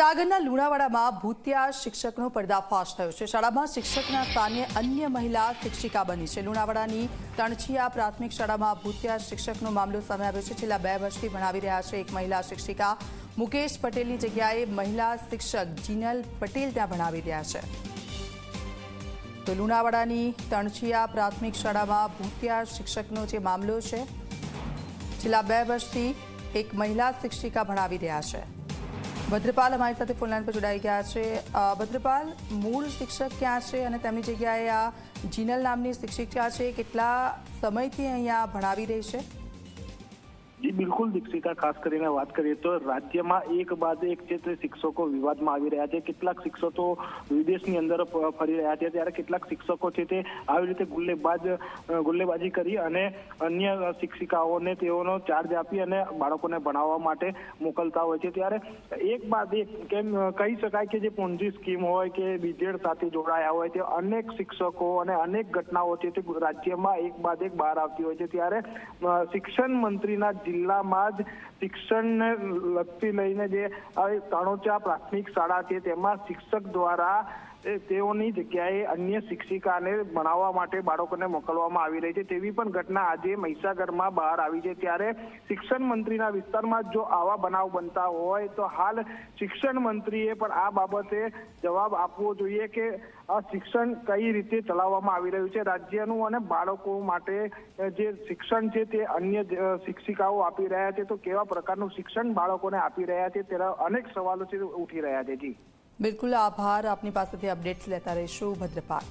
મહીસાગરના લુણાવાડામાં ભૂતિયા શિક્ષકનો પર્દાફાશ થયો છે। શાળામાં શિક્ષકના સ્થાને અન્ય મહિલા શિક્ષિકા બની છે। લુણાવાડાની તણછિયા પ્રાથમિક શાળામાં ભૂતિયા શિક્ષકનો મામલો સામે આવ્યો છે। છેલ્લા 2 વર્ષથી ભણાવી રહ્યા છે એક મહિલા શિક્ષિકા મુકેશ પટેલની જગ્યાએ મહિલા શિક્ષક જીનલ પટેલ ત્યાં ભણાવી રહ્યા છે। તો લુણાવાડાની તણછિયા પ્રાથમિક શાળામાં ભૂતિયા શિક્ષકનો જે મામલો છે, છેલ્લા 2 વર્ષથી એક મહિલા શિક્ષિકા ભણાવી રહ્યા છે। ભદ્રપાલ हमारी साथ फोन लाइन पर जोड़ाई गया है। भद्रपाल, मूल शिक्षक क्या है અને તેમની જગ્યાએ આ જીનલ નામની શિક્ષિકા છે, કેટલા સમયથી અહીંયા ભણાવી રહી છે? जी बिल्कुल दीक्षिता, खास કરીને વાત કરીએ તો રાજ્યમાં એક બાદ એક જે શિક્ષકો વિવાદમાં આવી રહ્યા છે। કેટલાક શિક્ષકો વિદેશની અંદર ફરી રહ્યા છે, ત્યારે કેટલાક શિક્ષકો છે તે આવી રીતે ગુલ્લેબાજી કરી અને અન્ય શિક્ષિકાઓને તેઓનો ચાર્જ આપી અને બાળકોને ભણાવવા માટે મોકલતા હોય છે। ત્યારે એક બાદ એક કેમ કહી શકાય કે જે પોન્જી સ્કીમ હોય કે બીજેડ સાથે જોડાયા હોય તે અનેક શિક્ષકો અને અનેક ઘટનાઓ છે તે રાજ્યમાં એક બાદ એક બહાર આવતી હોય છે। ત્યારે શિક્ષણ મંત્રીના જિલ્લામાં જ શિક્ષણને લગતી લઈને જે તણોચા પ્રાથમિક શાળા છે તેમાં શિક્ષક દ્વારા તેઓની જગ્યાએ અન્ય શિક્ષિકાને ભણાવવા માટે બાળકોને મોકલવામાં આવી રહી છે તેવી પણ ઘટના આજે મહીસાગરમાં બહાર આવી છે। ત્યારે શિક્ષણ મંત્રીના વિસ્તારમાં જો આવા બનાવ બનતા હોય તો હાલ શિક્ષણ મંત્રીએ પણ આ બાબતે જવાબ આપવો જોઈએ કે આ શિક્ષણ કઈ રીતે ચલાવવામાં આવી રહ્યું છે રાજ્યનું, અને બાળકો માટે જે શિક્ષણ છે તે અન્ય શિક્ષિકાઓ આપી રહ્યા છે તો કેવા પ્રકારનું શિક્ષણ બાળકોને આપી રહ્યા છે તેના અનેક સવાલો છે ઉઠી રહ્યા છે। જી બિલકુલ, આભાર। આપની પાસેથી અપડેટ્સ લેતા રહીશું ભદ્રપાલ।